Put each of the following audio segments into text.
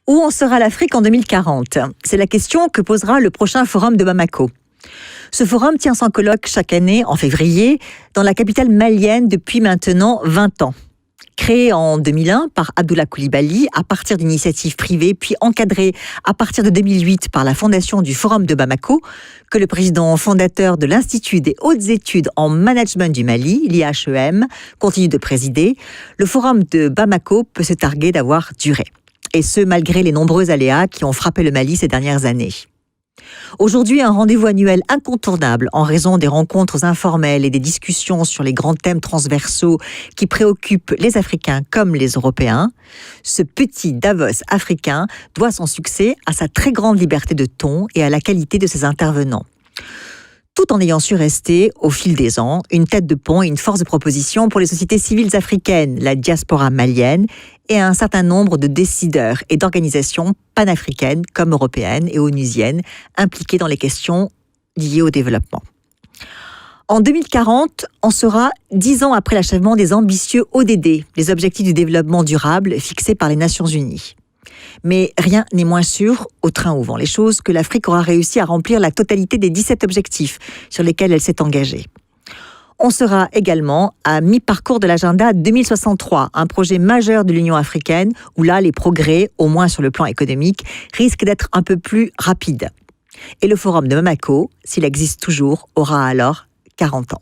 Où en sera l'Afrique en 2040 ? C'est la question que posera le prochain forum de Bamako. Ce forum tient son colloque chaque année en février dans la capitale malienne depuis maintenant 20 ans. Créé en 2001 par Abdoulaye Coulibaly à partir d'initiatives privées, puis encadré à partir de 2008 par la fondation du Forum de Bamako, que le président fondateur de l'Institut des hautes études en management du Mali, l'IHEM, continue de présider, le Forum de Bamako peut se targuer d'avoir duré. Et ce, malgré les nombreux aléas qui ont frappé le Mali ces dernières années. Aujourd'hui, un rendez-vous annuel incontournable en raison des rencontres informelles et des discussions sur les grands thèmes transversaux qui préoccupent les Africains comme les Européens. Ce petit Davos africain doit son succès à sa très grande liberté de ton et à la qualité de ses intervenants. Tout en ayant su rester, au fil des ans, une tête de pont et une force de proposition pour les sociétés civiles africaines, la diaspora malienne et un certain nombre de décideurs et d'organisations panafricaines comme européennes et onusiennes impliquées dans les questions liées au développement. En 2040, on sera 10 ans après l'achèvement des ambitieux ODD, les objectifs du développement durable fixés par les Nations Unies. Mais rien n'est moins sûr, au train où vont les choses, que l'Afrique aura réussi à remplir la totalité des 17 objectifs sur lesquels elle s'est engagée. On sera également à mi-parcours de l'agenda 2063, un projet majeur de l'Union africaine, où là, les progrès, au moins sur le plan économique, risquent d'être un peu plus rapides. Et le forum de Bamako, s'il existe toujours, aura alors 40 ans.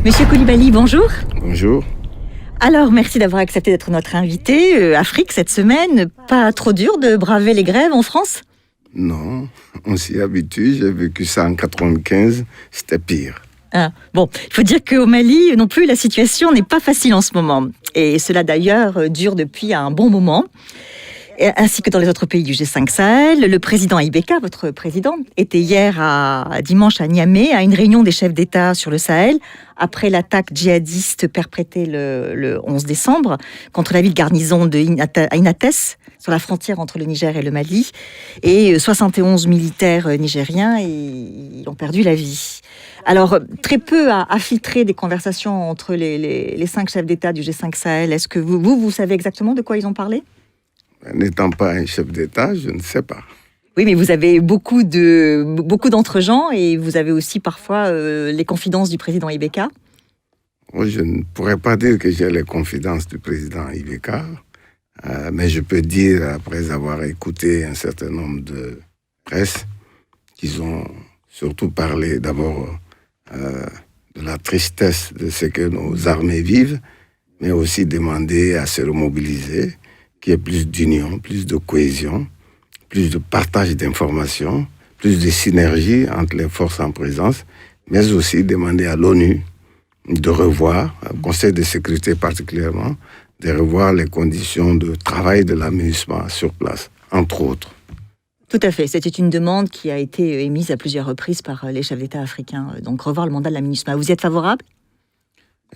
Monsieur Coulibaly, bonjour. Bonjour. Alors, merci d'avoir accepté d'être notre invité. Afrique, cette semaine, pas trop dur de braver les grèves en France ? Non, on s'y habitue. J'ai vécu ça en 95, c'était pire. Ah, bon, il faut dire qu'au Mali, non plus, la situation n'est pas facile en ce moment. Et cela, d'ailleurs, dure depuis un bon moment. Ainsi que dans les autres pays du G5 Sahel. Le président Ibeka, votre président, était dimanche à Niamey, à une réunion des chefs d'État sur le Sahel, après l'attaque djihadiste perpétrée le 11 décembre contre la ville garnison de Inates, sur la frontière entre le Niger et le Mali. Et 71 militaires nigériens ont perdu la vie. Alors, très peu a filtré des conversations entre les 5 chefs d'État du G5 Sahel. Est-ce que vous savez exactement de quoi ils ont parlé ? N'étant pas un chef d'État, je ne sais pas. Oui, mais vous avez beaucoup d'entre-gens et vous avez aussi parfois les confidences du président Ibeka. Je ne pourrais pas dire que j'ai les confidences du président Ibeka, mais je peux dire, après avoir écouté un certain nombre de presse, qu'ils ont surtout parlé d'abord de la tristesse de ce que nos armées vivent, mais aussi demandé à se remobiliser, qu'il y ait plus d'union, plus de cohésion, plus de partage d'informations, plus de synergie entre les forces en présence, mais aussi demander à l'ONU de revoir, au Conseil de sécurité particulièrement, de revoir les conditions de travail de la MINUSMA sur place, entre autres. Tout à fait. C'était une demande qui a été émise à plusieurs reprises par les chefs d'État africains. Donc, revoir le mandat de la MINUSMA. Vous y êtes favorable ?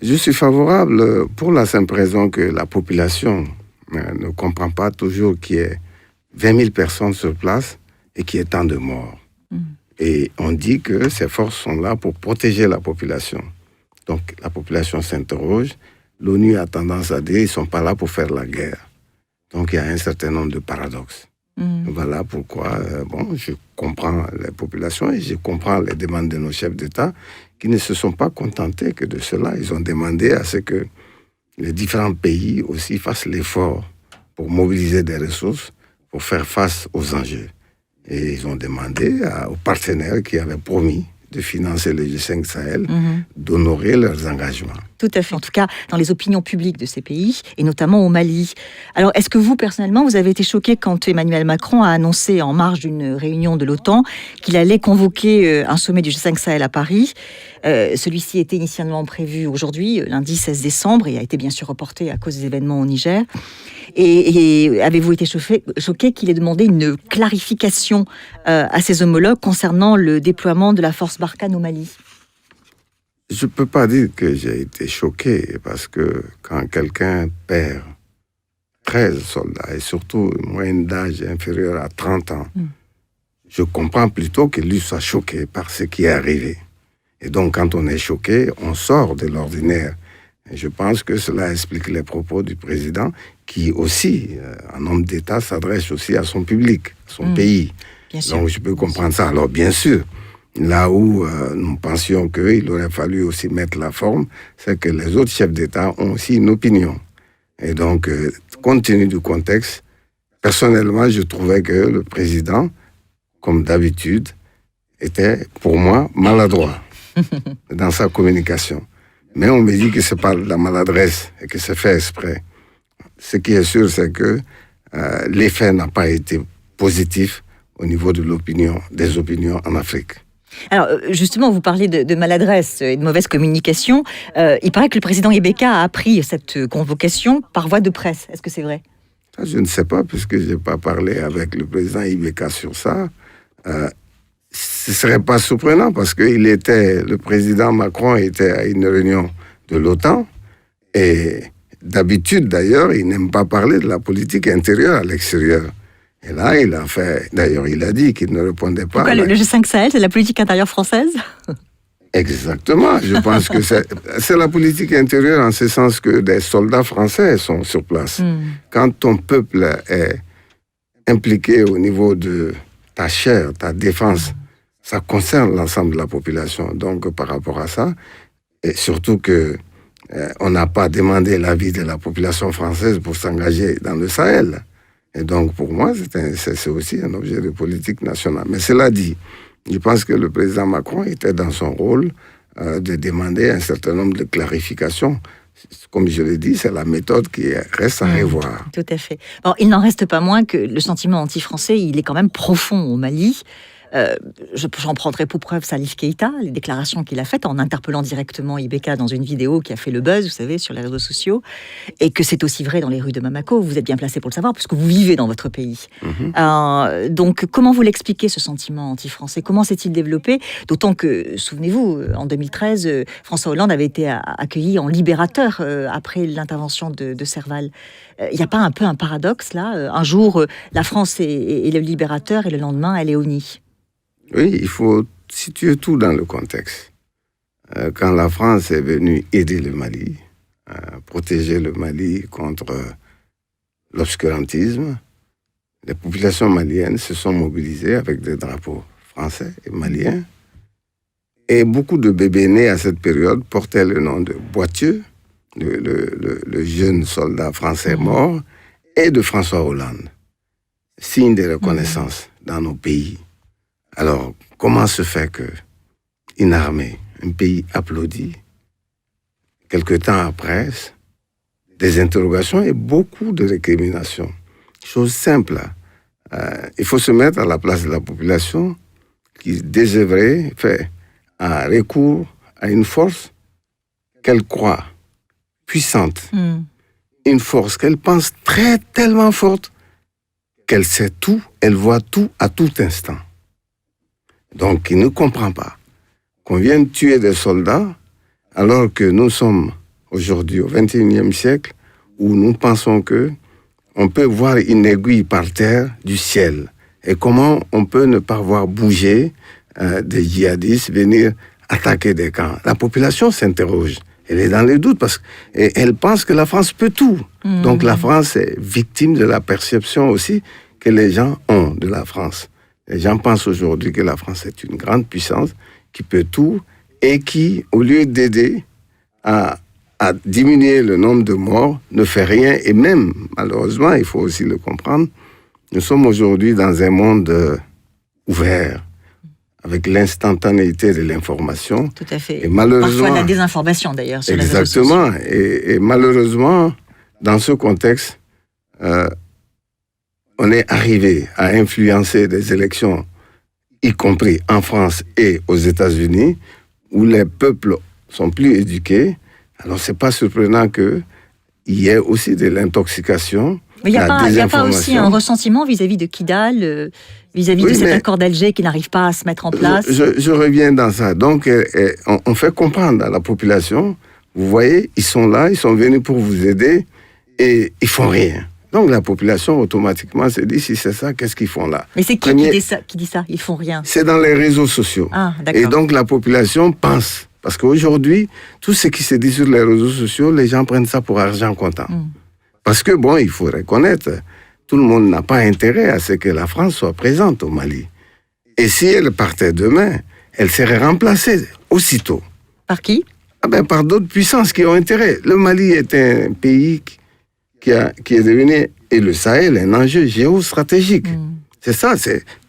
Je suis favorable pour la simple raison que la population ne comprend pas toujours qu'il y ait 20 000 personnes sur place et qu'il y ait tant de morts. Et on dit que ces forces sont là pour protéger la population. Donc la population s'interroge. L'ONU a tendance à dire qu'ils ne sont pas là pour faire la guerre. Donc il y a un certain nombre de paradoxes. Voilà pourquoi je comprends les populations et je comprends les demandes de nos chefs d'État qui ne se sont pas contentés que de cela. Ils ont demandé à ce que les différents pays aussi fassent l'effort pour mobiliser des ressources pour faire face aux enjeux. Et ils ont demandé aux partenaires qui avaient promis de financer le G5 Sahel, d'honorer leurs engagements. Tout à fait, en tout cas dans les opinions publiques de ces pays, et notamment au Mali. Alors, est-ce que vous, personnellement, vous avez été choqué quand Emmanuel Macron a annoncé en marge d'une réunion de l'OTAN qu'il allait convoquer un sommet du G5 Sahel à Paris ? Celui-ci était initialement prévu aujourd'hui, lundi 16 décembre, et a été bien sûr reporté à cause des événements au Niger. Et avez-vous été choqué qu'il ait demandé une clarification à ses homologues concernant le déploiement de la force Barkhane au Mali ? Je ne peux pas dire que j'ai été choqué, parce que quand quelqu'un perd 13 soldats, et surtout une moyenne d'âge inférieure à 30 ans, je comprends plutôt que lui soit choqué par ce qui est arrivé. Et donc, quand on est choqué, on sort de l'ordinaire. Et je pense que cela explique les propos du président, qui aussi, en homme d'État, s'adresse aussi à son public, à son pays. Donc, je peux comprendre ça. Alors, bien sûr, là où nous pensions qu'il aurait fallu aussi mettre la forme, c'est que les autres chefs d'État ont aussi une opinion. Et donc, compte tenu du contexte, personnellement, je trouvais que le président, comme d'habitude, était, pour moi, maladroit dans sa communication. Mais on me dit que ce n'est pas de la maladresse et que c'est fait exprès. Ce qui est sûr, c'est que l'effet n'a pas été positif au niveau de l'opinion, des opinions en Afrique. Alors, justement, vous parlez de maladresse et de mauvaise communication. Il paraît que le président Ibeka a appris cette convocation par voie de presse. Est-ce que c'est vrai ? Ça, je ne sais pas, puisque je n'ai pas parlé avec le président Ibeka sur ça. Ce ne serait pas surprenant, parce que le président Macron était à une réunion de l'OTAN, et d'habitude, d'ailleurs, il n'aime pas parler de la politique intérieure à l'extérieur. Et là, il a dit qu'il ne répondait pas. Pourquoi le G5 Sahel, c'est la politique intérieure française ? Exactement. Je pense que c'est la politique intérieure en ce sens que des soldats français sont sur place. Quand ton peuple est impliqué au niveau de ta chair, ta défense, ça concerne l'ensemble de la population. Donc, par rapport à ça, et surtout que on n'a pas demandé l'avis de la population française pour s'engager dans le Sahel. Et donc, pour moi, c'est aussi un objet de politique nationale. Mais cela dit, je pense que le président Macron était dans son rôle de demander un certain nombre de clarifications. Comme je l'ai dit, c'est la méthode qui reste à revoir. Tout à fait. Bon, il n'en reste pas moins que le sentiment anti-français, il est quand même profond au Mali. J'en prendrai pour preuve Salif Keïta, les déclarations qu'il a faites en interpellant directement Ibeka dans une vidéo qui a fait le buzz, vous savez, sur les réseaux sociaux, et que c'est aussi vrai dans les rues de Bamako. Vous êtes bien placé pour le savoir, puisque vous vivez dans votre pays. Donc, comment vous l'expliquez, ce sentiment anti-français ? Comment s'est-il développé ? D'autant que, souvenez-vous, en 2013, François Hollande avait été accueilli en libérateur après l'intervention de Serval. Il n'y a pas un peu un paradoxe, là ? Un jour, la France est le libérateur, et le lendemain, elle est honnie. Oui, il faut situer tout dans le contexte. Quand la France est venue aider le Mali, protéger le Mali contre l'obscurantisme, les populations maliennes se sont mobilisées avec des drapeaux français et maliens. Et beaucoup de bébés nés à cette période portaient le nom de Boitieux, le jeune soldat français mort, et de François Hollande, signe de reconnaissance dans nos pays. Alors, comment se fait qu'une armée, un pays applaudit, quelque temps après, des interrogations et beaucoup de récriminations. Chose simple. Il faut se mettre à la place de la population qui, désœuvrée, fait un recours à une force qu'elle croit puissante. Une force qu'elle pense tellement forte qu'elle sait tout, elle voit tout à tout instant. Donc, il ne comprend pas qu'on vienne tuer des soldats alors que nous sommes aujourd'hui au XXIe siècle où nous pensons qu'on peut voir une aiguille par terre du ciel. Et comment on peut ne pas voir bouger des djihadistes venir attaquer des camps ? La population s'interroge. Elle est dans les doutes parce qu'elle pense que la France peut tout. Donc la France est victime de la perception aussi que les gens ont de la France. Les gens pensent aujourd'hui que la France est une grande puissance qui peut tout et qui, au lieu d'aider à diminuer le nombre de morts, ne fait rien. Et même, malheureusement, il faut aussi le comprendre, nous sommes aujourd'hui dans un monde ouvert, avec l'instantanéité de l'information. Tout à fait. Et malheureusement, parfois la désinformation, d'ailleurs, sur les réseaux sociaux. Exactement. Et malheureusement, dans ce contexte, on est arrivé à influencer des élections, y compris en France et aux États-Unis, où les peuples sont plus éduqués. Alors, ce n'est pas surprenant qu'il y ait aussi de l'intoxication. Mais il n'y a pas aussi un ressentiment vis-à-vis de Kidal, vis-à-vis de cet accord d'Alger qui n'arrive pas à se mettre en place. Je reviens dans ça. Donc, on fait comprendre à la population, vous voyez, ils sont là, ils sont venus pour vous aider et ils ne font rien. Donc la population automatiquement se dit, si c'est ça, qu'est-ce qu'ils font là? Mais c'est qui dit ça? Ils font rien. C'est dans les réseaux sociaux. Ah, d'accord. Et donc la population pense. Parce qu'aujourd'hui, tout ce qui se dit sur les réseaux sociaux, les gens prennent ça pour argent comptant. Parce que, bon, il faut reconnaître, tout le monde n'a pas intérêt à ce que la France soit présente au Mali. Et si elle partait demain, elle serait remplacée aussitôt. Par qui? Par d'autres puissances qui ont intérêt. Le Mali est un pays qui est devenu, et le Sahel, un enjeu géostratégique. C'est ça,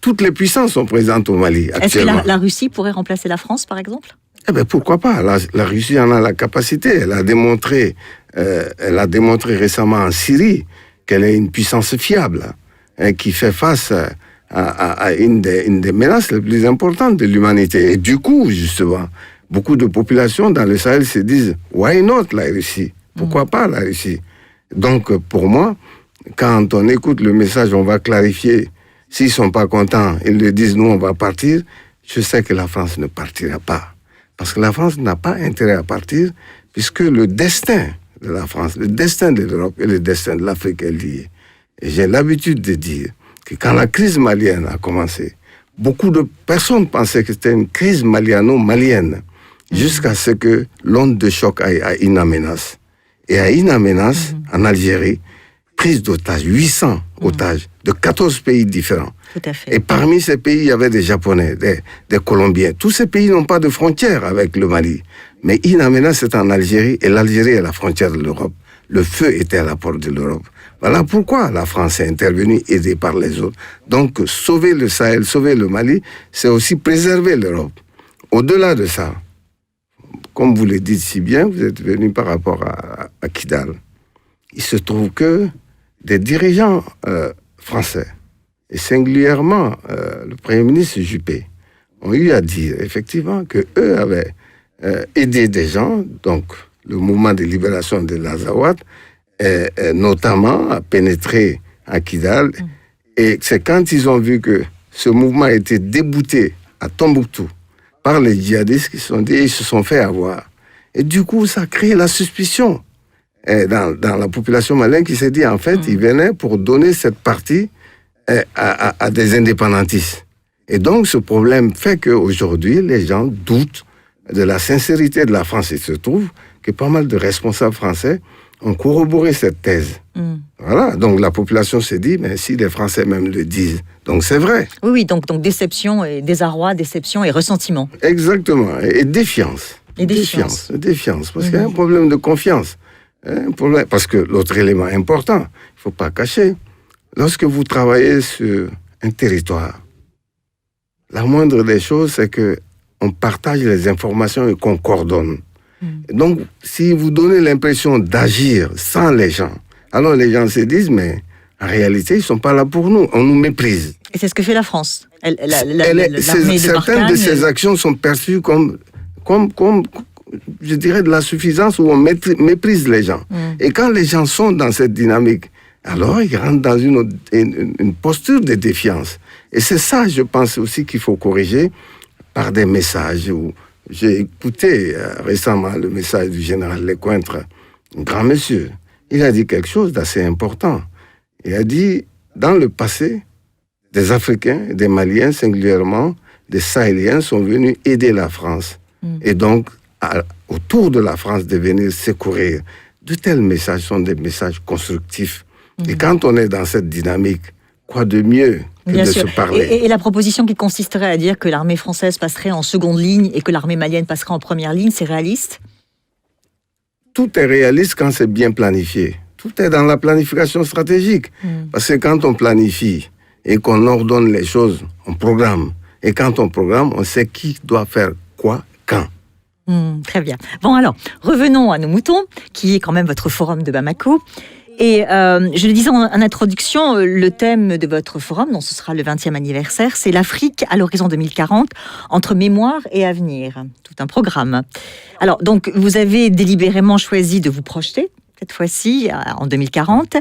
toutes les puissances sont présentes au Mali actuellement. Est-ce que la Russie pourrait remplacer la France, par exemple? Pourquoi pas? La Russie en a la capacité. Elle a démontré récemment en Syrie qu'elle est une puissance fiable, qui fait face à une des menaces les plus importantes de l'humanité. Et du coup, justement, beaucoup de populations dans le Sahel se disent « Why not la Russie? Pourquoi pas la Russie ?» Donc, pour moi, quand on écoute le message, on va clarifier. S'ils ne sont pas contents, ils le disent « Nous, on va partir », je sais que la France ne partira pas. Parce que la France n'a pas intérêt à partir, puisque le destin de la France, le destin de l'Europe et le destin de l'Afrique est lié. Et j'ai l'habitude de dire que quand la crise malienne a commencé, beaucoup de personnes pensaient que c'était une crise maliano-malienne, jusqu'à ce que l'onde de choc aille à In Amenas. Et à In Amenas, en Algérie, prise d'otages, 800 otages, de 14 pays différents. Tout à fait. Et parmi ces pays, il y avait des Japonais, des Colombiens. Tous ces pays n'ont pas de frontière avec le Mali. Mais In Amenas, c'est en Algérie, et l'Algérie est la frontière de l'Europe. Le feu était à la porte de l'Europe. Voilà pourquoi la France est intervenue, aidée par les autres. Donc, sauver le Sahel, sauver le Mali, c'est aussi préserver l'Europe. Au-delà de ça, comme vous le dites si bien, vous êtes venu par rapport à Kidal. Il se trouve que des dirigeants français, et singulièrement le Premier ministre Juppé, ont eu à dire effectivement qu'eux avaient aidé des gens, donc le mouvement de libération de l'Azawad, notamment à pénétrer à Kidal. Et c'est quand ils ont vu que ce mouvement a été débouté à Tombouctou par les djihadistes qui ils se sont fait avoir. Et du coup, ça a créé la suspicion dans la population malienne qui s'est dit, en fait, ils venaient pour donner cette partie à des indépendantistes. Et donc, ce problème fait qu'aujourd'hui, les gens doutent de la sincérité de la France. Il se trouve que pas mal de responsables français ont corroboré cette thèse. Voilà, donc la population s'est dit, mais si les Français même le disent, donc c'est vrai. Oui, donc déception et désarroi, déception et ressentiment. Exactement, et défiance. Défiance, parce qu'il y a un problème de confiance. Parce que l'autre élément important, il ne faut pas cacher, lorsque vous travaillez sur un territoire, la moindre des choses, c'est qu'on partage les informations et qu'on coordonne. Donc, si vous donnez l'impression d'agir sans les gens, alors les gens se disent, mais en réalité, ils ne sont pas là pour nous, on nous méprise. Et c'est ce que fait la France. Certaines de ces actions sont perçues comme, je dirais, de la suffisance où on méprise les gens. Et quand les gens sont dans cette dynamique, alors ils rentrent dans une posture de défiance. Et c'est ça, je pense aussi qu'il faut corriger par des messages. J'ai écouté récemment le message du général Lecointre, un grand monsieur. Il a dit quelque chose d'assez important. Il a dit, dans le passé, des Africains, des Maliens singulièrement, des Sahéliens sont venus aider la France. Et donc, autour de la France, de venir secourir. De tels messages sont des messages constructifs. Et quand on est dans cette dynamique, quoi de mieux que de se parler. Et la proposition qui consisterait à dire que l'armée française passerait en seconde ligne et que l'armée malienne passerait en première ligne, c'est réaliste? Tout est réaliste quand c'est bien planifié. Tout est dans la planification stratégique. Parce que quand on planifie et qu'on ordonne les choses, on programme. Et quand on programme, on sait qui doit faire quoi, quand. Très bien. Bon alors, revenons à nos moutons, qui est quand même votre forum de Bamako. Et je le disais en introduction, le thème de votre forum, dont ce sera le 20e anniversaire, c'est l'Afrique à l'horizon 2040, entre mémoire et avenir. Tout un programme. Alors, donc, vous avez délibérément choisi de vous projeter, cette fois-ci, en 2040.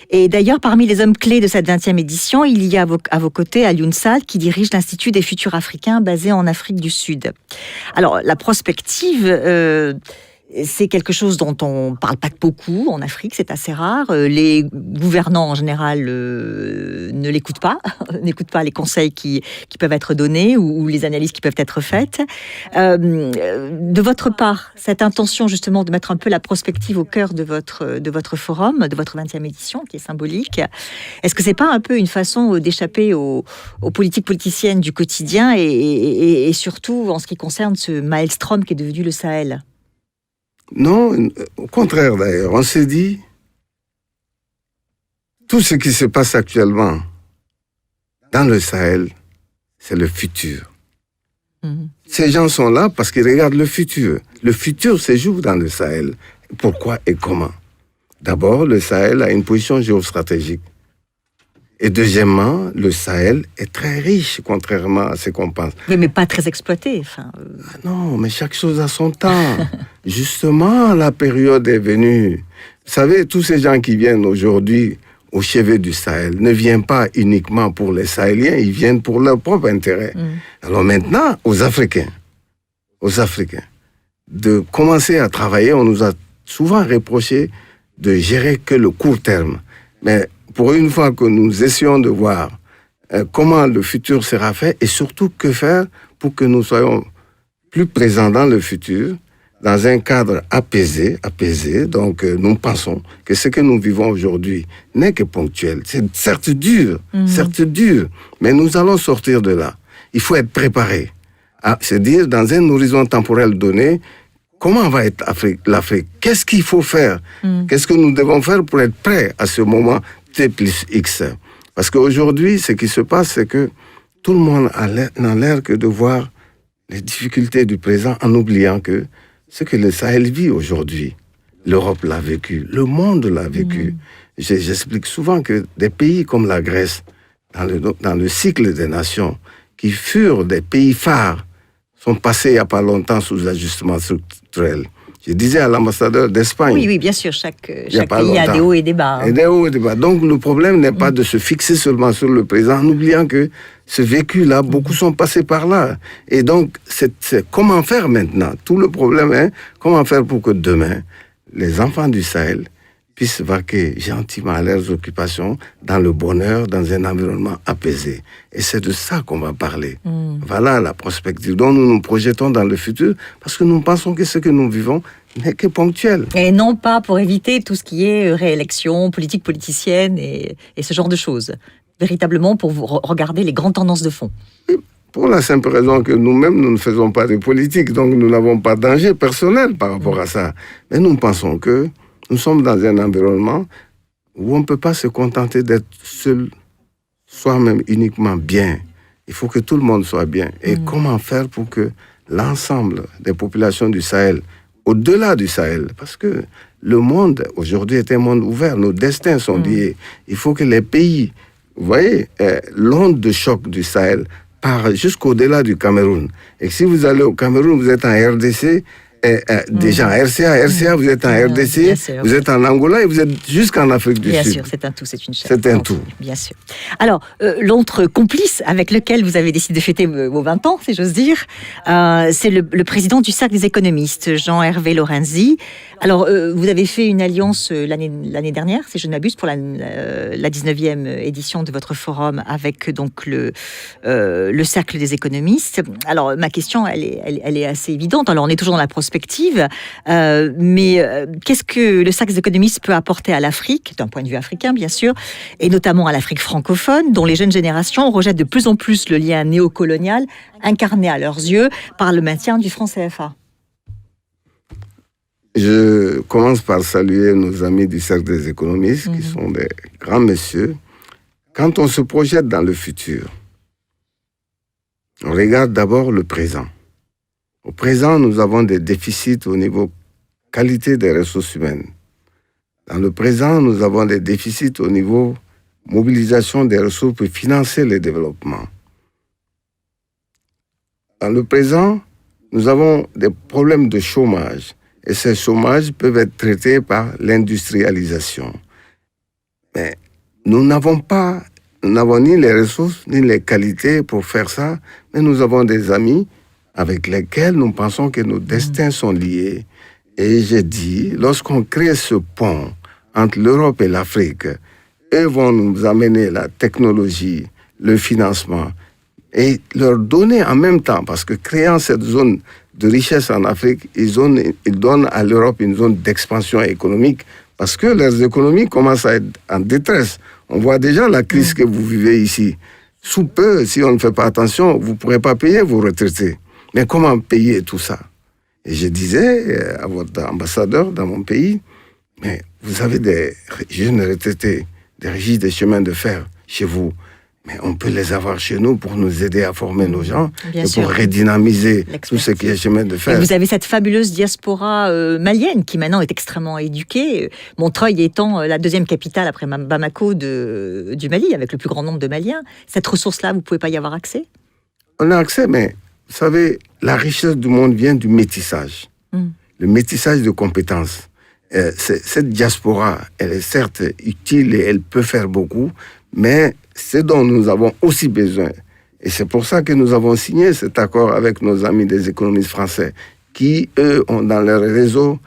Et d'ailleurs, parmi les hommes clés de cette 20e édition, il y a à vos côtés Alioune Sall, qui dirige l'Institut des futurs africains basé en Afrique du Sud. Alors, la prospective c'est quelque chose dont on ne parle pas beaucoup en Afrique, c'est assez rare. Les gouvernants en général ne l'écoutent pas, n'écoutent pas les conseils qui peuvent être donnés ou les analyses qui peuvent être faites. De votre part, cette intention justement de mettre un peu la prospective au cœur de votre forum, de votre 20e édition, qui est symbolique, est-ce que c'est pas un peu une façon d'échapper aux politiques politiciennes du quotidien et surtout en ce qui concerne ce maelstrom qui est devenu le Sahel? Non, au contraire d'ailleurs. On s'est dit, tout ce qui se passe actuellement dans le Sahel, c'est le futur. Ces gens sont là parce qu'ils regardent le futur. Le futur se joue dans le Sahel. Pourquoi et comment? D'abord, le Sahel a une position géostratégique. Et deuxièmement, le Sahel est très riche, contrairement à ce qu'on pense. Oui, mais pas très exploité. Non, mais chaque chose a son temps. Justement, la période est venue. Vous savez, tous ces gens qui viennent aujourd'hui au chevet du Sahel ne viennent pas uniquement pour les Sahéliens, ils viennent pour leur propre intérêt. Alors maintenant, aux Africains, de commencer à travailler, on nous a souvent reproché de gérer que le court terme. Mais pour une fois que nous essayons de voir comment le futur sera fait et surtout que faire pour que nous soyons plus présents dans le futur, dans un cadre apaisé. Donc nous pensons que ce que nous vivons aujourd'hui n'est que ponctuel. C'est certes dur, mais nous allons sortir de là. Il faut être préparé à se dire dans un horizon temporel donné, comment va être l'Afrique? Qu'est-ce qu'il faut faire? Qu'est-ce que nous devons faire pour être prêts à ce moment T+X? Parce qu'aujourd'hui, ce qui se passe, c'est que tout le monde n'a l'air que de voir les difficultés du présent en oubliant que ce que le Sahel vit aujourd'hui, l'Europe l'a vécu, le monde l'a vécu. J'explique souvent que des pays comme la Grèce, dans le cycle des nations, qui furent des pays phares, sont passés il n'y a pas longtemps sous ajustement structurel. Je disais à l'ambassadeur d'Espagne... Oui, bien sûr, chaque pays a des hauts et des bas. Et des hauts et des bas. Donc le problème n'est pas de se fixer seulement sur le présent, en oubliant que ce vécu-là, beaucoup sont passés par là. Et donc, c'est comment faire maintenant? Tout le problème est comment faire pour que demain, les enfants du Sahel puissent vaquer gentiment à leurs occupations, dans le bonheur, dans un environnement apaisé. Et c'est de ça qu'on va parler. Voilà la prospective dont nous nous projetons dans le futur, parce que nous pensons que ce que nous vivons n'est que ponctuel. Et non pas pour éviter tout ce qui est réélection, politique politicienne et ce genre de choses. Véritablement pour vous regarder les grandes tendances de fond. Et pour la simple raison que nous-mêmes, nous ne faisons pas de politique, donc nous n'avons pas de danger personnel par rapport à ça. Mais nous pensons que nous sommes dans un environnement où on ne peut pas se contenter d'être seul, soi-même uniquement bien. Il faut que tout le monde soit bien. Et comment faire pour que l'ensemble des populations du Sahel, au-delà du Sahel, parce que le monde aujourd'hui est un monde ouvert, nos destins sont liés. Il faut que les pays, vous voyez, l'onde de choc du Sahel part jusqu'au-delà du Cameroun. Et si vous allez au Cameroun, vous êtes en RDC, déjà RCA, vous êtes en RDC, vous êtes en Angola et vous êtes jusqu'en Afrique du Sud. Bien sûr, c'est un tout, c'est une chaîne. C'est un tout. Bien sûr. Alors, l'autre complice avec lequel vous avez décidé de fêter vos 20 ans, si j'ose dire, c'est le président du Cercle des économistes, Jean-Hervé Lorenzi. Alors, vous avez fait une alliance l'année dernière, si je ne m'abuse, pour la 19e édition de votre forum avec donc le Cercle des économistes. Alors, ma question, elle est assez évidente. Alors, on est toujours dans la prospective, mais qu'est-ce que le Cercle des économistes peut apporter à l'Afrique, d'un point de vue africain, bien sûr, et notamment à l'Afrique francophone, dont les jeunes générations rejettent de plus en plus le lien néocolonial, incarné à leurs yeux par le maintien du franc CFA? Je commence par saluer nos amis du Cercle des économistes, qui sont des grands messieurs. Quand on se projette dans le futur, on regarde d'abord le présent. Au présent, nous avons des déficits au niveau qualité des ressources humaines. Dans le présent, nous avons des déficits au niveau mobilisation des ressources pour financer le développement. Dans le présent, nous avons des problèmes de chômage. Et ces chômages peuvent être traités par l'industrialisation. Mais nous n'avons ni les ressources, ni les qualités pour faire ça, mais nous avons des amis avec lesquels nous pensons que nos destins sont liés. Et j'ai dit, lorsqu'on crée ce pont entre l'Europe et l'Afrique, eux vont nous amener la technologie, le financement, et leur donner en même temps, parce que créant cette zone de richesse en Afrique, ils donnent à l'Europe une zone d'expansion économique, parce que leurs économies commencent à être en détresse. On voit déjà la crise que vous vivez ici. Sous peu, si on ne fait pas attention, vous ne pourrez pas payer vos retraités. Mais comment payer tout ça? Et je disais à votre ambassadeur dans mon pays, mais vous avez des jeunes retraités, des régies de chemin de fer chez vous, mais on peut les avoir chez nous pour nous aider à former nos gens Bien et sûr. pour redynamiser tout ce qui est chemin de fer. Et vous avez cette fabuleuse diaspora malienne qui maintenant est extrêmement éduquée. Montreuil étant la deuxième capitale après Bamako du Mali, avec le plus grand nombre de Maliens. Cette ressource-là, vous ne pouvez pas y avoir accès? On a accès, mais vous savez, la richesse du monde vient du métissage. Le métissage de compétences. Cette diaspora, elle est certes utile et elle peut faire beaucoup, mais ce dont nous avons aussi besoin, et c'est pour ça que nous avons signé cet accord avec nos amis des économistes français, qui, eux, ont dans leur réseau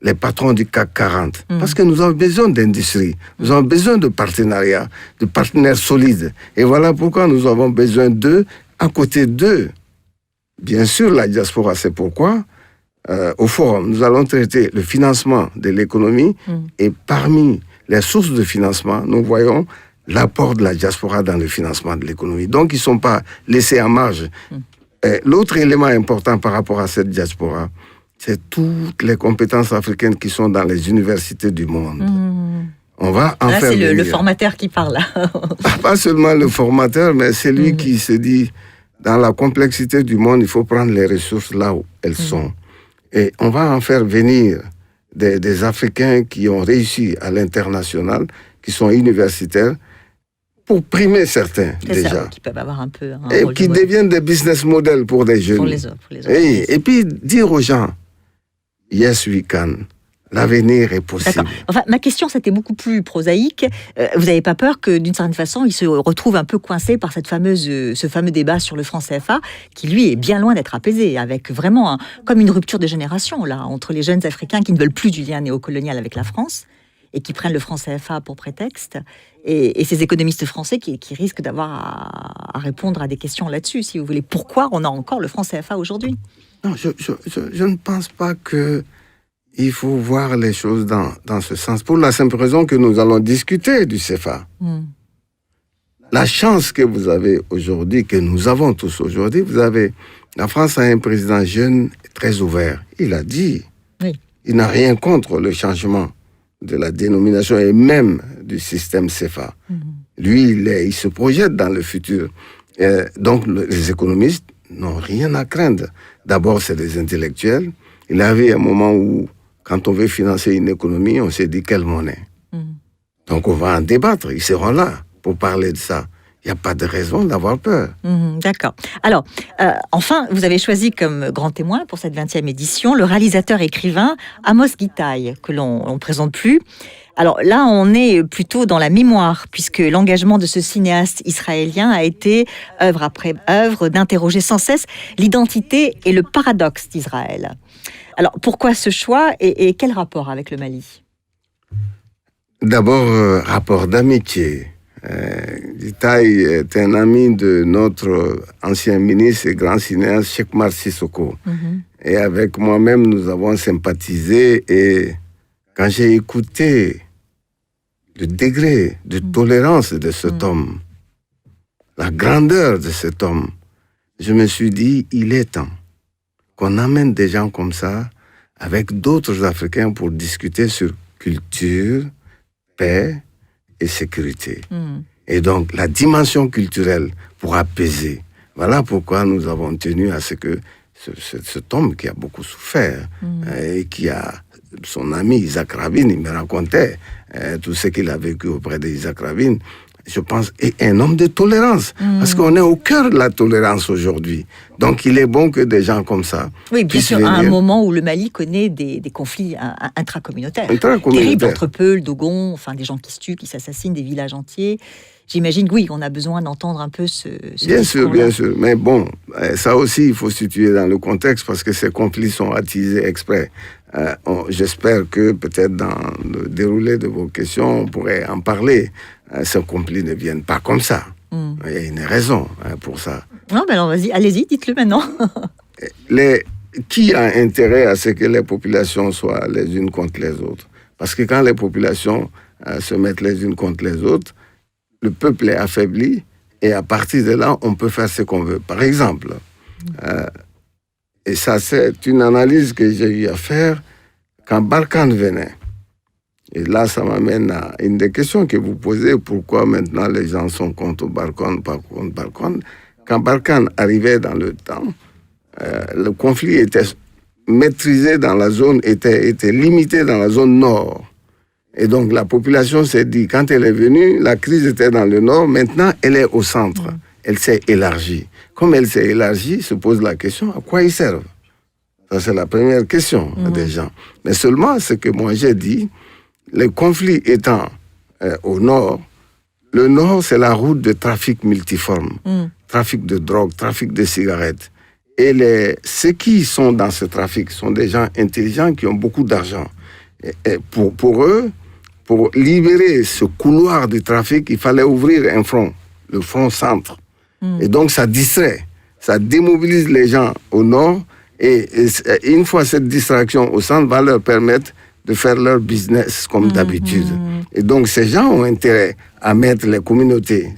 les patrons du CAC 40. Parce que nous avons besoin d'industrie, nous avons besoin de partenariats, de partenaires solides. Et voilà pourquoi nous avons besoin d'eux, à côté d'eux. Bien sûr, la diaspora, c'est pourquoi, au forum, nous allons traiter le financement de l'économie, et parmi les sources de financement, nous voyons l'apport de la diaspora dans le financement de l'économie. Donc, ils ne sont pas laissés en marge. L'autre élément important par rapport à cette diaspora, c'est toutes les compétences africaines qui sont dans les universités du monde. On va en faire venir. C'est le formateur qui parle. Pas seulement le formateur, mais c'est lui qui se dit, dans la complexité du monde, il faut prendre les ressources là où elles sont. Et on va en faire venir des Africains qui ont réussi à l'international, qui sont universitaires, pour primer certains, déjà. Ça, qui peuvent avoir un peu... Et qui deviennent des business models pour des jeunes. Pour les autres. Et puis, dire aux gens, yes, we can. L'avenir est possible. D'accord. Enfin, ma question, c'était beaucoup plus prosaïque. Vous n'avez pas peur que, d'une certaine façon, ils se retrouvent un peu coincés par ce fameux débat sur le franc CFA, qui, lui, est bien loin d'être apaisé, avec vraiment comme une rupture de génération, là, entre les jeunes Africains qui ne veulent plus du lien néocolonial avec la France, et qui prennent le franc CFA pour prétexte, et ces économistes français qui risquent d'avoir à répondre à des questions là-dessus, si vous voulez. Pourquoi on a encore le franc CFA aujourd'hui? Non, je ne pense pas que il faut voir les choses dans ce sens, pour la simple raison que nous allons discuter du CFA. La chance que vous avez aujourd'hui, que nous avons tous aujourd'hui, la France a un président jeune, très ouvert. Il a dit, il n'a rien contre le changement de la dénomination et même du système CFA. Lui, il se projette dans le futur. Donc, les économistes n'ont rien à craindre. D'abord, c'est des intellectuels. Il y avait un moment où, quand on veut financer une économie, on s'est dit quelle monnaie. Donc, on va en débattre. Ils seront là pour parler de ça. Il n'y a pas de raison d'avoir peur. D'accord. Alors, enfin, vous avez choisi comme grand témoin pour cette 20e édition le réalisateur-écrivain Amos Gitaï, que l'on ne présente plus. Alors là, on est plutôt dans la mémoire, puisque l'engagement de ce cinéaste israélien a été, œuvre après œuvre, d'interroger sans cesse l'identité et le paradoxe d'Israël. Alors, pourquoi ce choix et quel rapport avec le Mali? D'abord, rapport d'amitié. Gitaï est un ami de notre ancien ministre et grand cinéaste Cheikh Oumar Sissoko. Et avec moi-même, nous avons sympathisé. Et quand j'ai écouté le degré de tolérance de cet homme, la grandeur de cet homme, je me suis dit, il est temps qu'on amène des gens comme ça avec d'autres Africains pour discuter sur culture, paix et sécurité. Et donc, la dimension culturelle pour apaiser. Voilà pourquoi nous avons tenu à ce que cet homme qui a beaucoup souffert et qui a son ami Isaac Rabin, il me racontait tout ce qu'il a vécu auprès d'Isaac Rabin, je pense, est un homme de tolérance. Parce qu'on est au cœur de la tolérance aujourd'hui. Donc, il est bon que des gens comme ça. Oui, bien sûr, à un moment où le Mali connaît des conflits intracommunautaires. Terribles entre Peuls, Dogons, enfin, des gens qui se tuent, qui s'assassinent, des villages entiers. j'imagine que oui, on a besoin d'entendre un peu ce Bien sûr, discours-là. bien sûr. Mais bon, ça aussi, il faut situer dans le contexte parce que ces conflits sont attisés exprès. J'espère que peut-être dans le déroulé de vos questions, on pourrait en parler. Ces conflits ne viennent pas comme ça. Il y a une raison pour ça. Non, ben alors vas-y, allez-y, dites-le maintenant. Qui a intérêt à ce que les populations soient les unes contre les autres? Parce que quand les populations se mettent les unes contre les autres, le peuple est affaibli et à partir de là, on peut faire ce qu'on veut. Par exemple, et ça c'est une analyse que j'ai eu à faire quand Barkhane venait. Et là, ça m'amène à une des questions que vous posez, pourquoi maintenant les gens sont contre Barkhane, pas contre Barkhane. Quand Barkhane arrivait dans le temps, le conflit était maîtrisé dans la zone, était limité dans la zone nord. Et donc la population s'est dit, quand elle est venue, la crise était dans le nord, maintenant elle est au centre. Elle s'est élargie. Comme elle s'est élargie, se pose la question, à quoi ils servent? Ça c'est la première question des gens. Mais seulement ce que moi j'ai dit, les conflits étant au nord, le nord c'est la route de trafic multiforme, trafic de drogue, trafic de cigarettes. Et ceux qui sont dans ce trafic sont des gens intelligents qui ont beaucoup d'argent. Et pour eux, pour libérer ce couloir du trafic, il fallait ouvrir un front, le front centre. Et donc ça distrait, ça démobilise les gens au nord. Et une fois cette distraction au centre va leur permettre de faire leur business comme d'habitude. Et donc ces gens ont intérêt à mettre les communautés.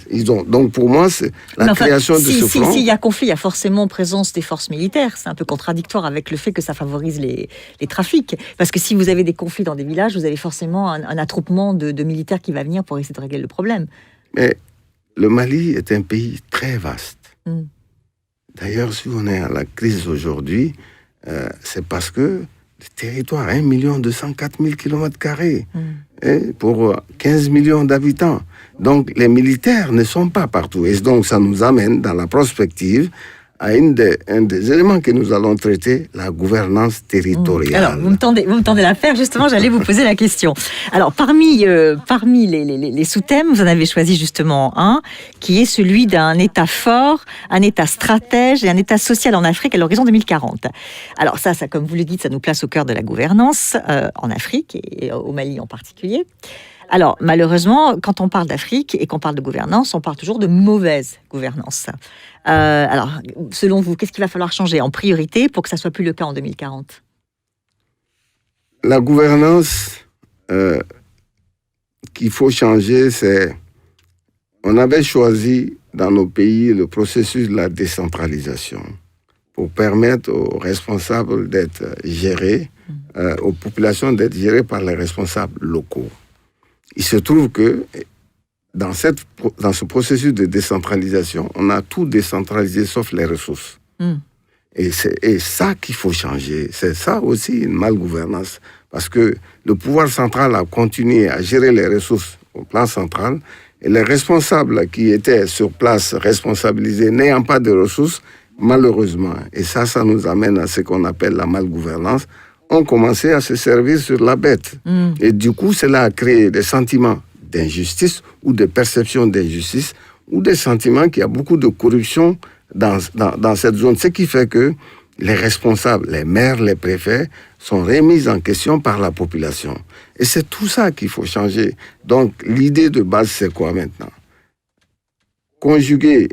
Donc pour moi, c'est la création de ce front. S'il y a conflit, il y a forcément présence des forces militaires. C'est un peu contradictoire avec le fait que ça favorise les trafics. Parce que si vous avez des conflits dans des villages, vous avez forcément un attroupement de militaires qui va venir pour essayer de régler le problème. Mais le Mali est un pays très vaste. D'ailleurs, si on est à la crise aujourd'hui, c'est parce que le territoire, 1 204 000 km², pour 15 millions d'habitants. Donc, les militaires ne sont pas partout. Et donc, ça nous amène dans la prospective à un des éléments que nous allons traiter, la gouvernance territoriale. Alors, vous me tendez l'affaire, justement, j'allais vous poser la question. Alors, parmi les sous-thèmes, vous en avez choisi justement un, qui est celui d'un État fort, un État stratège et un État social en Afrique à l'horizon 2040. Alors ça, comme vous le dites, ça nous place au cœur de la gouvernance en Afrique et au Mali en particulier. Alors, malheureusement, quand on parle d'Afrique et qu'on parle de gouvernance, on parle toujours de mauvaise gouvernance. Alors, selon vous, qu'est-ce qu'il va falloir changer en priorité pour que ça soit plus le cas en 2040 ? La gouvernance qu'il faut changer, c'est... On avait choisi dans nos pays le processus de la décentralisation pour permettre aux responsables d'être gérés, aux populations d'être gérées par les responsables locaux. Il se trouve que dans ce processus de décentralisation, on a tout décentralisé sauf les ressources. Et c'est ça qu'il faut changer. C'est ça aussi une malgouvernance. Parce que le pouvoir central a continué à gérer les ressources au plan central et les responsables qui étaient sur place responsabilisés n'ayant pas de ressources, malheureusement, et ça nous amène à ce qu'on appelle la malgouvernance, ont commencé à se servir sur la bête. Et du coup, cela a créé des sentiments d'injustice ou de perception d'injustice ou des sentiments qu'il y a beaucoup de corruption dans cette zone. Ce qui fait que les responsables, les maires, les préfets, sont remis en question par la population. Et c'est tout ça qu'il faut changer. Donc, l'idée de base, c'est quoi maintenant? Conjuguer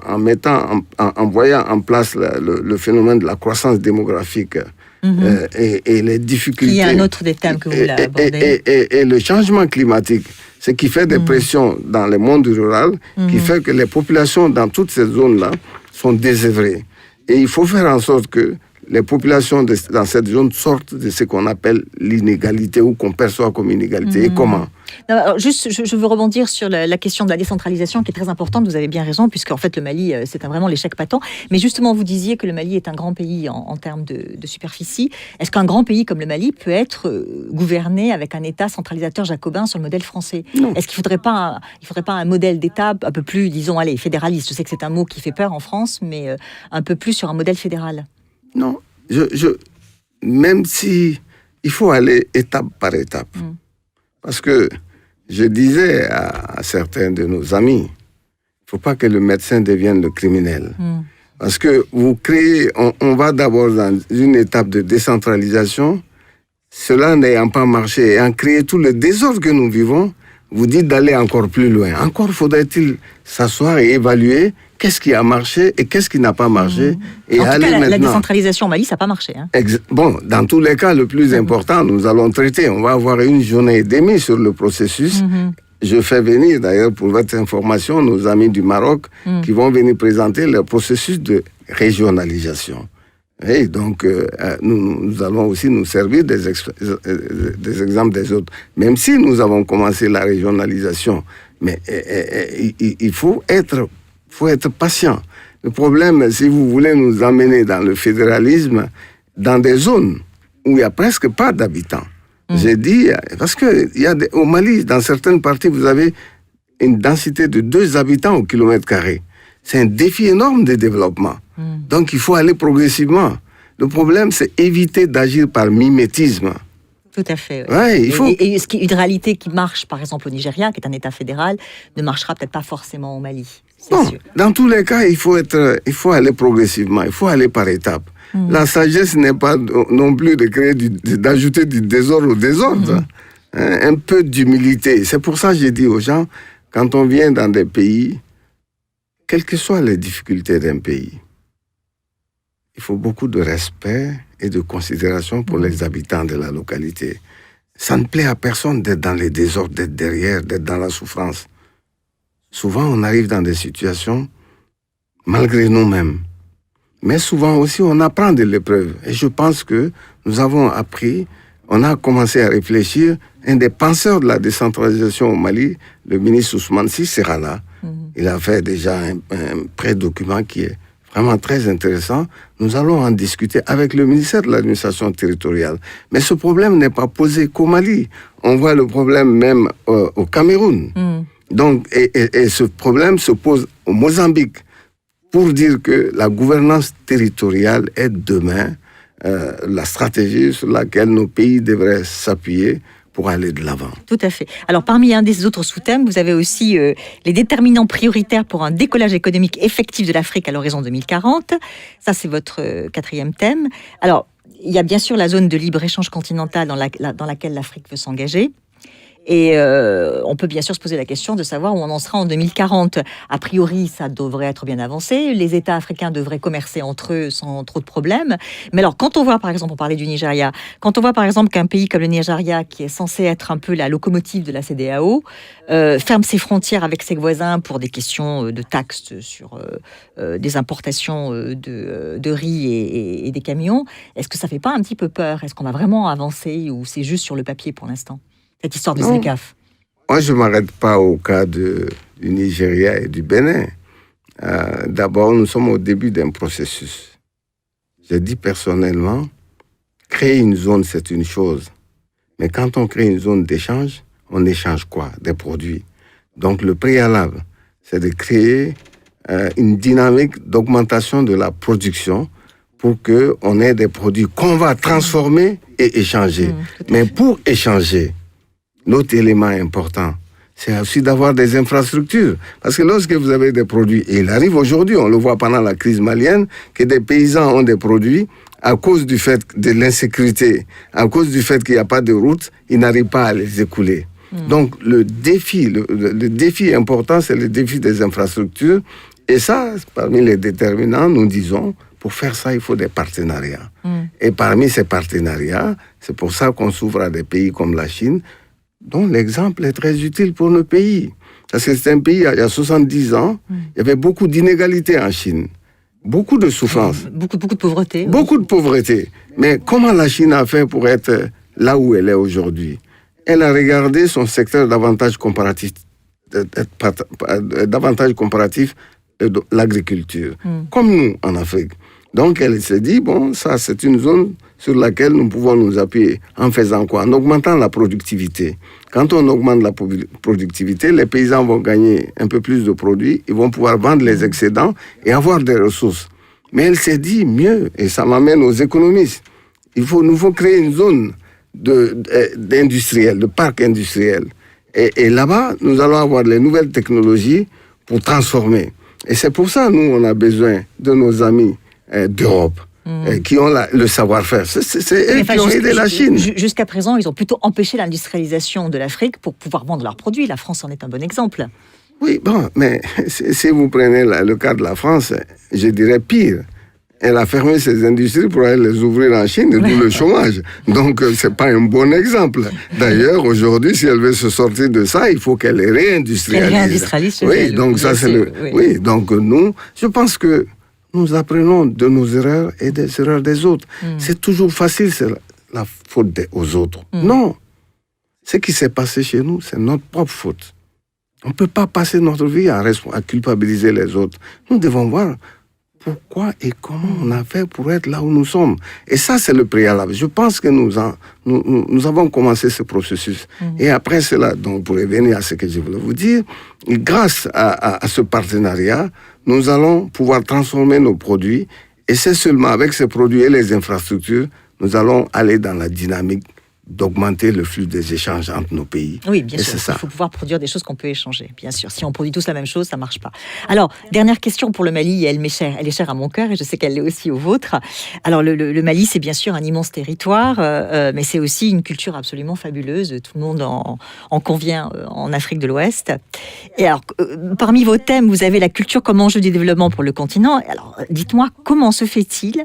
en voyant en place le phénomène de la croissance démographique et les difficultés. Il y a un autre des thèmes que vous voulez aborder. Et le changement climatique, ce qui fait des pressions dans le monde rural, qui fait que les populations dans toutes ces zones-là sont désœuvrées. Et il faut faire en sorte que les populations dans cette zone sortent de ce qu'on appelle l'inégalité ou qu'on perçoit comme inégalité. Et comment ? Non, alors juste, je veux rebondir sur la question de la décentralisation qui est très importante. Vous avez bien raison, puisqu'en fait le Mali, c'est vraiment l'échec patent. Mais justement, vous disiez que le Mali est un grand pays en termes de superficie. Est-ce qu'un grand pays comme le Mali peut être gouverné avec un État centralisateur jacobin sur le modèle français ? Non. Est-ce qu'il ne faudrait pas un modèle d'État un peu plus, disons, fédéraliste ? Je sais que c'est un mot qui fait peur en France, mais un peu plus sur un modèle fédéral. Non, même si il faut aller étape par étape. Parce que Je disais à certains de nos amis, il ne faut pas que le médecin devienne le criminel. Parce que vous créez, on va d'abord dans une étape de décentralisation. Cela n'ayant pas marché et en créant tout le désordre que nous vivons, vous dites d'aller encore plus loin. Encore faudrait-il s'asseoir et évaluer qu'est-ce qui a marché et qu'est-ce qui n'a pas marché. Et en tout aller cas, la maintenant... décentralisation au Mali, ça n'a pas marché. Hein. Bon, dans tous les cas, le plus important, nous allons traiter. On va avoir une journée et demie sur le processus. Je fais venir, d'ailleurs, pour votre information, nos amis du Maroc qui vont venir présenter le processus de régionalisation. Et donc, nous allons aussi nous servir des exemples des autres. Même si nous avons commencé la régionalisation, mais il faut être patient. Le problème, si vous voulez nous amener dans le fédéralisme, dans des zones où il n'y a presque pas d'habitants, j'ai dit, parce que au Mali, dans certaines parties, vous avez une densité de 2 habitants au kilomètre carré. C'est un défi énorme de développement. Donc, il faut aller progressivement. Le problème, c'est éviter d'agir par mimétisme. Tout à fait. Oui. Ouais, il faut... Et une réalité qui marche, par exemple, au Nigeria, qui est un État fédéral, ne marchera peut-être pas forcément au Mali. Bon, sûr. Dans tous les cas, il faut aller progressivement, il faut aller par étapes. La sagesse n'est pas non plus d'ajouter du désordre au désordre. Un peu d'humilité. C'est pour ça que j'ai dit aux gens, quand on vient dans des pays, quelles que soient les difficultés d'un pays, il faut beaucoup de respect et de considération pour les habitants de la localité. Ça ne plaît à personne d'être dans les désordres, d'être derrière, d'être dans la souffrance. Souvent, on arrive dans des situations malgré nous-mêmes. Mais souvent aussi, on apprend de l'épreuve. Et je pense que nous avons appris, on a commencé à réfléchir. Un des penseurs de la décentralisation au Mali, le ministre Ousmane Sy, sera là. Il a fait déjà un pré-document qui est vraiment très intéressant. Nous allons en discuter avec le ministère de l'administration territoriale. Mais ce problème n'est pas posé qu'au Mali. On voit le problème même au Cameroun. Donc, et ce problème se pose au Mozambique pour dire que la gouvernance territoriale est demain la stratégie sur laquelle nos pays devraient s'appuyer pour aller de l'avant. Tout à fait. Alors, parmi un des autres sous-thèmes, vous avez aussi les déterminants prioritaires pour un décollage économique effectif de l'Afrique à l'horizon 2040. Ça, c'est votre 4e thème. Alors, il y a bien sûr la zone de libre-échange continentale dans laquelle l'Afrique veut s'engager. Et on peut bien sûr se poser la question de savoir où on en sera en 2040. A priori, ça devrait être bien avancé. Les États africains devraient commercer entre eux sans trop de problèmes. Mais alors, quand on voit, par exemple, on parlait du Nigeria, quand on voit, par exemple, qu'un pays comme le Nigeria, qui est censé être un peu la locomotive de la CEDEAO, ferme ses frontières avec ses voisins pour des questions de taxes sur des importations de riz et des camions, est-ce que ça ne fait pas un petit peu peur? Est-ce qu'on va vraiment avancer ou c'est juste sur le papier pour l'instant? Cette histoire de ZLECAf. Moi, je ne m'arrête pas au cas du Nigeria et du Bénin. D'abord, nous sommes au début d'un processus. J'ai dit personnellement, créer une zone, c'est une chose. Mais quand on crée une zone d'échange, on échange quoi? Des produits. Donc, le préalable, c'est de créer une dynamique d'augmentation de la production pour qu'on ait des produits qu'on va transformer et échanger. Mais pour échanger, l'autre élément important, c'est aussi d'avoir des infrastructures. Parce que lorsque vous avez des produits, et il arrive aujourd'hui, on le voit pendant la crise malienne, que des paysans ont des produits, à cause du fait de l'insécurité, à cause du fait qu'il n'y a pas de route, ils n'arrivent pas à les écouler. Donc le défi important, c'est le défi des infrastructures. Et ça, parmi les déterminants, nous disons, pour faire ça, il faut des partenariats. Et parmi ces partenariats, c'est pour ça qu'on s'ouvre à des pays comme la Chine, dont l'exemple est très utile pour nos pays. Parce que c'est un pays, il y a 70 ans, il y avait beaucoup d'inégalités en Chine, beaucoup de souffrances. Beaucoup de pauvreté. Beaucoup de pauvreté. Mais comment la Chine a fait pour être là où elle est aujourd'hui? Elle a regardé son secteur d'avantage comparatif de l'agriculture, comme nous en Afrique. Donc elle s'est dit, bon, ça c'est une zone sur laquelle nous pouvons nous appuyer. En faisant quoi? En augmentant la productivité. Quand on augmente la productivité, les paysans vont gagner un peu plus de produits, ils vont pouvoir vendre les excédents et avoir des ressources. Mais elle s'est dit mieux, et ça m'amène aux économistes. Il faut créer une zone d'industriel, de parc industriel. Et là-bas, nous allons avoir les nouvelles technologies pour transformer. Et c'est pour ça, nous, on a besoin de nos amis d'Europe. Qui ont le savoir-faire. C'est eux qui ont aidé la Chine. Jusqu'à présent, ils ont plutôt empêché l'industrialisation de l'Afrique pour pouvoir vendre leurs produits. La France en est un bon exemple. Oui, bon, mais si vous prenez le cas de la France, je dirais pire. Elle a fermé ses industries pour aller les ouvrir en Chine, d'où le chômage. Donc, c'est pas un bon exemple. D'ailleurs, aujourd'hui, si elle veut se sortir de ça, il faut qu'elle les réindustrialise. Elle réindustrialise. Oui, donc ça, c'est le... Oui, donc nous, je pense que nous apprenons de nos erreurs et des erreurs des autres. C'est toujours facile, c'est la faute aux autres. Non. Ce qui s'est passé chez nous, c'est notre propre faute. On ne peut pas passer notre vie à culpabiliser les autres. Nous devons voir pourquoi et comment on a fait pour être là où nous sommes. Et ça, c'est le préalable. Je pense que nous avons commencé ce processus. Et après cela, donc, pour revenir à ce que je voulais vous dire, grâce à ce partenariat, nous allons pouvoir transformer nos produits. Et c'est seulement avec ces produits et les infrastructures, nous allons aller dans la dynamique d'augmenter le flux des échanges entre nos pays. Oui, bien sûr. Il faut pouvoir produire des choses qu'on peut échanger, bien sûr. Si on produit tous la même chose, ça ne marche pas. Alors, dernière question pour le Mali, elle m'est chère. Elle est chère à mon cœur et je sais qu'elle l'est aussi au vôtre. Alors, le Mali, c'est bien sûr un immense territoire, mais c'est aussi une culture absolument fabuleuse. Tout le monde en convient en Afrique de l'Ouest. Et alors, parmi vos thèmes, vous avez la culture comme enjeu du développement pour le continent. Alors, dites-moi, comment se fait-il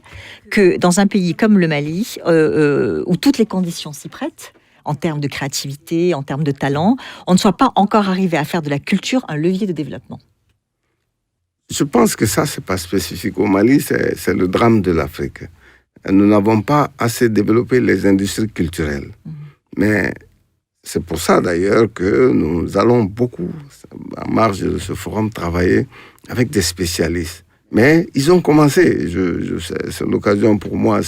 que dans un pays comme le Mali, où toutes les conditions s'y prête, en termes de créativité, en termes de talent, on ne soit pas encore arrivé à faire de la culture un levier de développement? Je pense que ça, c'est pas spécifique au Mali, c'est le drame de l'Afrique. Nous n'avons pas assez développé les industries culturelles. Mais c'est pour ça, d'ailleurs, que nous allons beaucoup, en marge de ce forum, travailler avec des spécialistes. Mais ils ont commencé. C'est l'occasion pour moi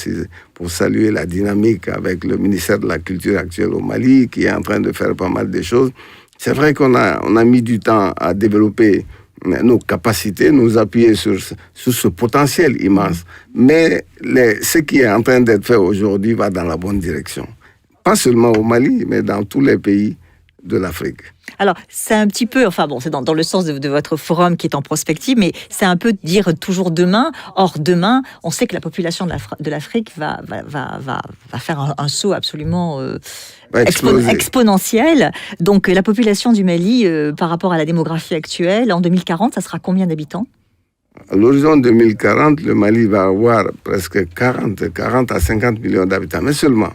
pour saluer la dynamique avec le ministère de la Culture actuel au Mali, qui est en train de faire pas mal de choses. C'est vrai qu'on a mis du temps à développer nos capacités, nous appuyer sur ce potentiel immense. Mais ce qui est en train d'être fait aujourd'hui va dans la bonne direction. Pas seulement au Mali, mais dans tous les pays de l'Afrique. Alors, c'est un petit peu, enfin bon, c'est dans le sens de votre forum qui est en prospective, mais c'est un peu dire toujours demain. Or, demain, on sait que la population de l'Afrique va faire un saut absolument exponentiel. Donc, la population du Mali, par rapport à la démographie actuelle, en 2040, ça sera combien d'habitants? À l'horizon 2040, le Mali va avoir presque 40 à 50 millions d'habitants, mais seulement.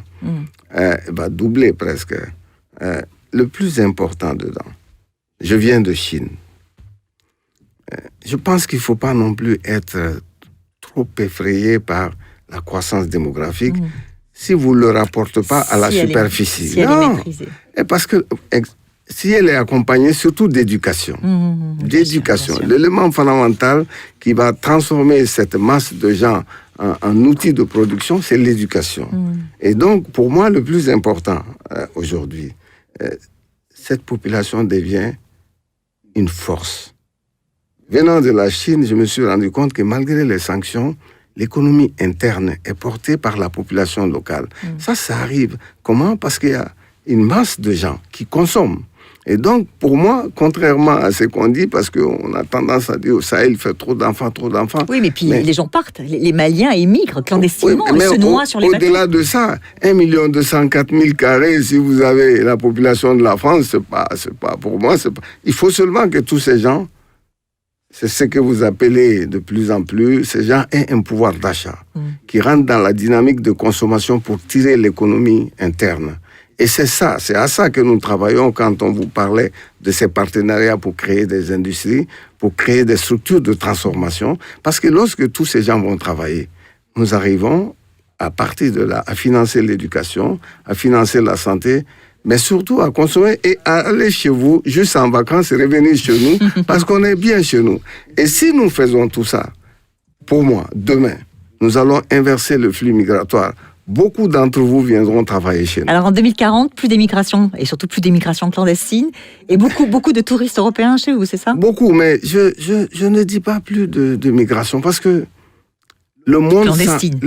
Va doubler presque. Le plus important dedans, je viens de Chine. Je pense qu'il ne faut pas non plus être trop effrayé par la croissance démographique si vous ne le rapportez pas à la superficie. Si elle est maîtrisée. Et parce que si elle est accompagnée surtout d'éducation. D'éducation. L'élément fondamental qui va transformer cette masse de gens en outil de production, c'est l'éducation. Et donc, pour moi, le plus important aujourd'hui, cette population devient une force. Venant de la Chine, je me suis rendu compte que malgré les sanctions, l'économie interne est portée par la population locale. Ça arrive. Comment? Parce qu'il y a une masse de gens qui consomment. Et donc, pour moi, contrairement à ce qu'on dit, parce qu'on a tendance à dire au Sahel, il fait trop d'enfants. Oui, mais puis les gens partent. Les Maliens émigrent clandestinement, ils se noient sur les bateaux. Au-delà de ça, 1 204 000 carrés, si vous avez la population de la France, c'est pas pour moi. Il faut seulement que tous ces gens, c'est ce que vous appelez de plus en plus, ces gens aient un pouvoir d'achat, qui rentrent dans la dynamique de consommation pour tirer l'économie interne. Et c'est à ça que nous travaillons quand on vous parlait de ces partenariats pour créer des industries, pour créer des structures de transformation. Parce que lorsque tous ces gens vont travailler, nous arrivons à partir de là à financer l'éducation, à financer la santé, mais surtout à consommer et à aller chez vous, juste en vacances et revenir chez nous, parce qu'on est bien chez nous. Et si nous faisons tout ça, pour moi, demain, nous allons inverser le flux migratoire. Beaucoup d'entre vous viendront travailler chez nous. Alors en 2040, plus d'émigration, et surtout plus d'émigration clandestine, et beaucoup de touristes européens chez vous, c'est ça? Beaucoup, mais je ne dis pas plus de migration, parce que le monde... Clandestine.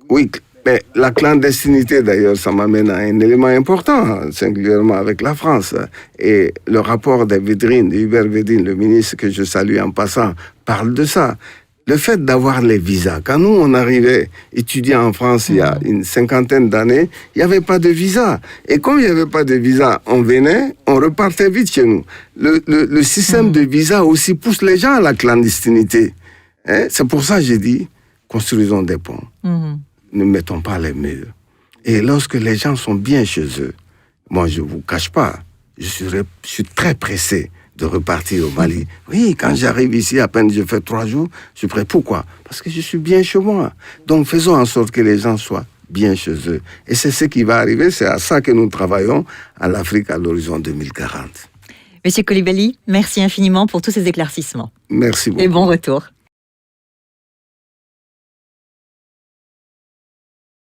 Oui, Mais la clandestinité, d'ailleurs, ça m'amène à un élément important, singulièrement avec la France. Et le rapport de Hubert Védrine, le ministre que je salue en passant, parle de ça. Le fait d'avoir les visas. Quand nous, on arrivait étudier en France il y a une 50aine d'années, il n'y avait pas de visa. Et comme il n'y avait pas de visa, on venait, on repartait vite chez nous. Le système de visa aussi pousse les gens à la clandestinité. Hein? C'est pour ça que j'ai dit, construisons des ponts. Ne mettons pas les murs. Et lorsque les gens sont bien chez eux, moi, je ne vous cache pas, je suis très pressé de repartir au Mali. Oui, quand j'arrive ici, à peine je fais 3 jours, je suis prêt. Pourquoi? Parce que je suis bien chez moi. Donc, faisons en sorte que les gens soient bien chez eux. Et c'est ce qui va arriver. C'est à ça que nous travaillons à l'Afrique à l'horizon 2040. Monsieur Coulibaly, merci infiniment pour tous ces éclaircissements. Merci beaucoup. Et bon retour.